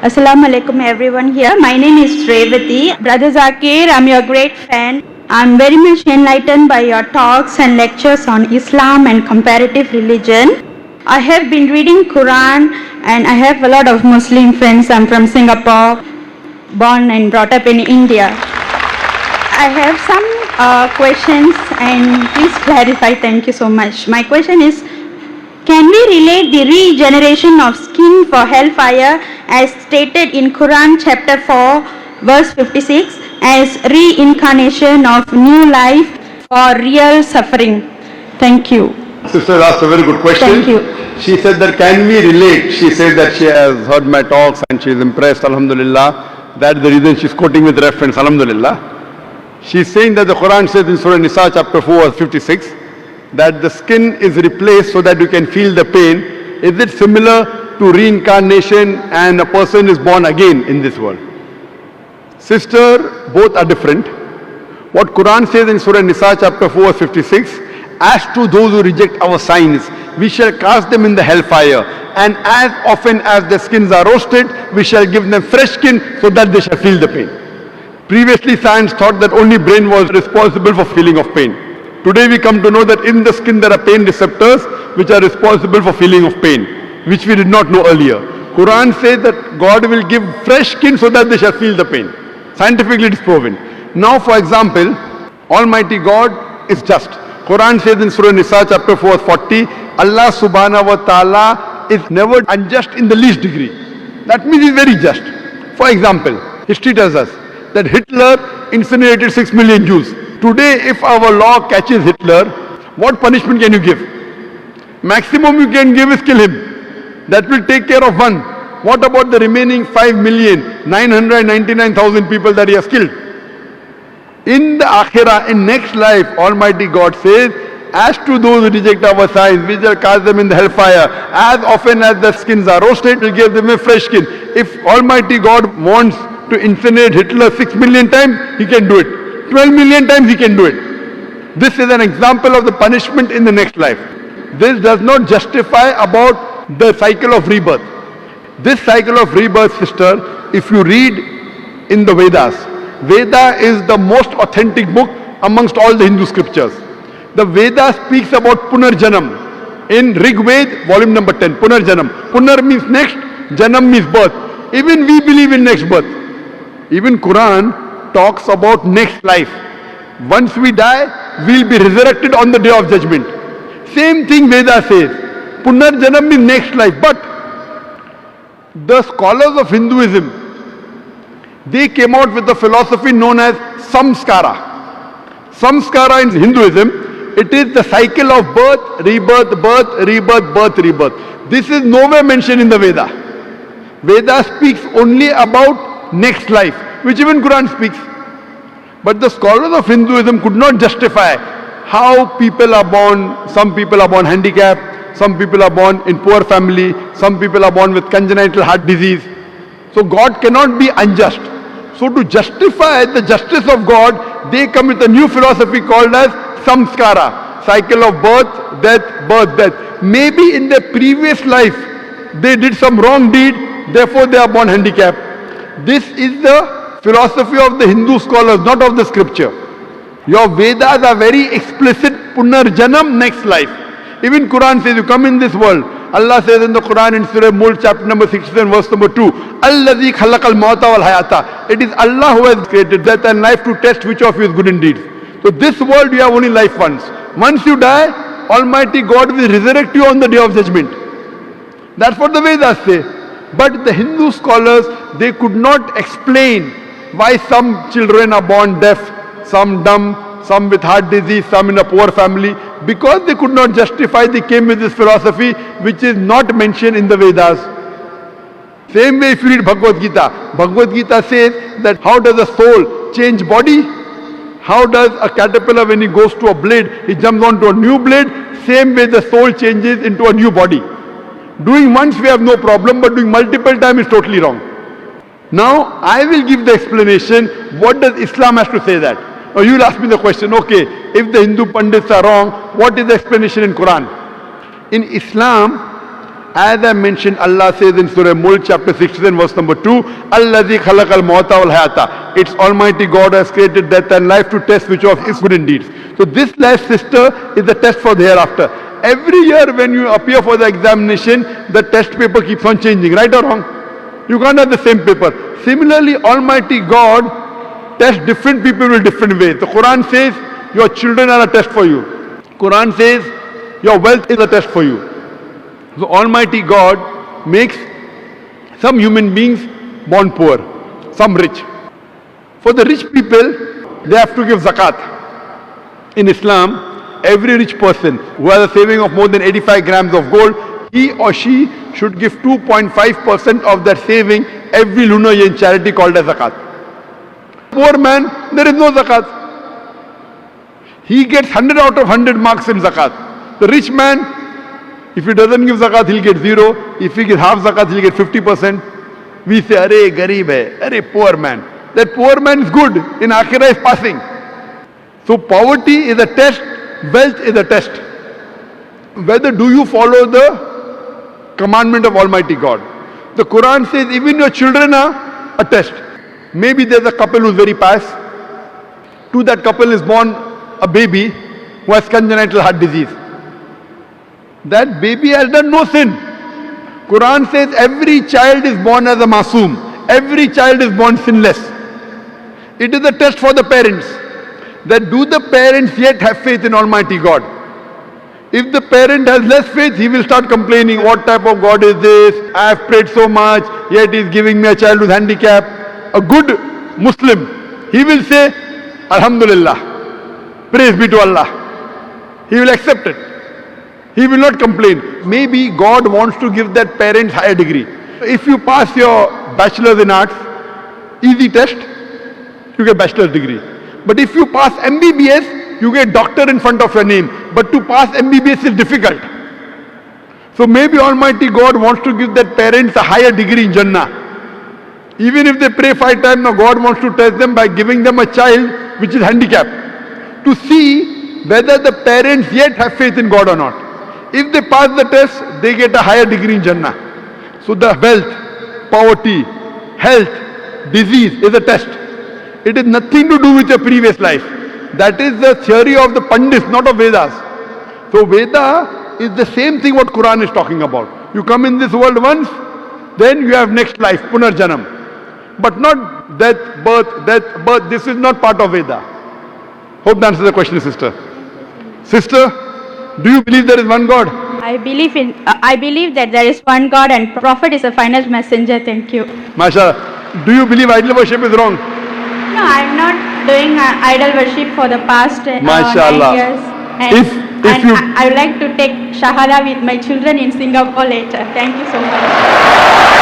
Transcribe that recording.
Assalamu alaikum everyone here. My name is Shrevati. Brother Zakir, I'm your great fan. I'm very much enlightened by your talks and lectures on Islam and comparative religion. I have been reading Quran and I have a lot of Muslim friends. I'm from Singapore, born and brought up in India. I have some questions and please clarify. Thank you so much. My question is, can we relate the regeneration of skin for hellfire as stated in Quran chapter 4 verse 56 as reincarnation of new life for real suffering? Thank you. Sister asked a very good question. Thank you. She said that can we relate? She said that she has heard my talks and she is impressed, alhamdulillah. That's the reason she's quoting with reference, alhamdulillah. She's saying that the Quran says in Surah Nisa chapter 4 verse 56 that the skin is replaced so that you can feel the pain. Is it similar to reincarnation and a person is born again in this world? Sister, both are different. What Quran says in Surah Nisa chapter 4 verse 56, as to those who reject our signs, we shall cast them in the hellfire, and as often as their skins are roasted, we shall give them fresh skin so that they shall feel the pain. Previously science thought that only brain was responsible for feeling of pain. Today we come to know that in the skin there are pain receptors which are responsible for feeling of pain, which we did not know earlier. Quran says that God will give fresh skin so that they shall feel the pain. Scientifically it is proven. Now for example, Almighty God is just. Quran says in Surah Nisa chapter 4 40, Allah subhanahu wa ta'ala is never unjust in the least degree. That means he is very just. For example, history tells us that Hitler incinerated 6 million Jews. Today, if our law catches Hitler, what punishment can you give? Maximum you can give is kill him. That will take care of one. What about the remaining 5,999,000 people that he has killed? In the Akhirah, in next life, Almighty God says, as to those who reject our signs, we shall cast them in the hellfire. As often as their skins are roasted, we'll give them a fresh skin. If Almighty God wants to incinerate Hitler 6 million times, he can do it. 12 million times he can do it. This is an example of the punishment in the next life. This does not justify about the cycle of rebirth. This cycle of rebirth, sister, if you read in the Vedas, Veda is the most authentic book amongst all the Hindu scriptures. The Veda speaks about Punarjanam. In Rig Ved, volume number 10, Punarjanam. Punar means next, Janam means birth. Even we believe in next birth. Even Quran talks about next life. Once we die, we'll be resurrected on the day of judgment. Same thing Veda says. Punarjanam means next life. But the scholars of Hinduism, they came out with a philosophy known as Samskara. Samskara in Hinduism, it is the cycle of birth, rebirth, birth, rebirth, birth, rebirth. This is nowhere mentioned in the Veda. Veda speaks only about next life, which even Quran speaks. But the scholars of Hinduism could not justify how people are born. Some people are born handicapped, some people are born in poor family, some people are born with congenital heart disease. So God cannot be unjust. So to justify the justice of God, they come with a new philosophy called as samskara, cycle of birth, death, birth, death. Maybe in their previous life they did some wrong deed, therefore they are born handicapped. This is the philosophy of the Hindu scholars, not of the scripture. Your Vedas are very explicit, Punarjanam, next life. Even Quran says you come in this world. Allah says in the Quran in Surah Mulk chapter number 67 verse number 2, Alladhi khalaqal mauta wal hayata. It is Allah who has created death and life to test which of you is good indeed. So this world you have only life once. Once you die, Almighty God will resurrect you on the day of judgment. That's what the Vedas say. But the Hindu scholars, they could not explain why some children are born deaf, some dumb, some with heart disease, some in a poor family. Because they could not justify, they came with this philosophy which is not mentioned in the Vedas. Same way if you read Bhagavad Gita. Bhagavad Gita says that how does a soul change body? How does a caterpillar, when he goes to a blade, he jumps onto a new blade? Same way the soul changes into a new body. Doing once we have no problem, but doing multiple times is totally wrong. Now I will give the explanation. What does Islam has to say that? Now you will ask me the question, okay, if the Hindu Pandits are wrong, what is the explanation in Quran? In Islam, As I mentioned, Allah says in Surah Mulk chapter 16 verse number 2, Allazi khalaqal mauta wal hayata. It's Almighty God has created death and life to test which of his good deeds. So this life, sister, is the test for the hereafter. Every year when you appear for the examination, the test paper keeps on changing, right or wrong? You can't have the same paper. Similarly, Almighty God tests different people in different ways. The Quran says your children are a test for you. Quran says your wealth is a test for you. So Almighty God makes some human beings born poor, some rich. For the rich people, they have to give zakat. In Islam, every rich person who has a saving of more than 85 grams of gold, he or she should give 2.5% of that saving every lunar year in charity called as zakat. Poor man, there is no zakat. He gets 100 out of 100 marks in zakat. The rich man, if he doesn't give zakat, he'll get 0. If he gives half zakat, he'll get 50%. We say, Arey, garib hai, arey, poor man. That poor man is good, in akhirah is passing. So poverty is a test, wealth is a test. Whether do you follow the commandment of Almighty God. The Quran says even your children are a test. Maybe there's a couple who's very pious. To that couple is born a baby who has congenital heart disease. That baby has done no sin. Quran says every child is born as a masoom. Every child is born sinless. It is a test for the parents. That do the parents yet have faith in Almighty God? If the parent has less faith, he will start complaining, what type of God is this? I have prayed so much, yet he is giving me a child with handicap. A good Muslim, he will say, Alhamdulillah, praise be to Allah. He will accept it. He will not complain. Maybe God wants to give that parent higher degree. If you pass your bachelor's in arts, easy test, you get bachelor's degree. But if you pass MBBS, you get doctor in front of your name. But to pass MBBS is difficult. So maybe Almighty God wants to give that parents a higher degree in Jannah. Even if they pray 5 times, now God wants to test them by giving them a child which is handicapped. To see whether the parents yet have faith in God or not. If they pass the test, they get a higher degree in Jannah. So the wealth, poverty, health, disease is a test. It is nothing to do with your previous life. That is the theory of the Pandits, not of Vedas. So Veda is the same thing what Quran is talking about. You come in this world once, then you have next life, Punarjanam. But not death, birth. This is not part of Veda. Hope that answers the question, sister. Sister, do you believe there is one God? I believe that there is one God and Prophet is the final messenger. Thank you. MashaAllah. Do you believe idol worship is wrong? No, I'm not doing idol worship for the past 9 years. And I would like to take Shahada with my children in Singapore later. Thank you so much.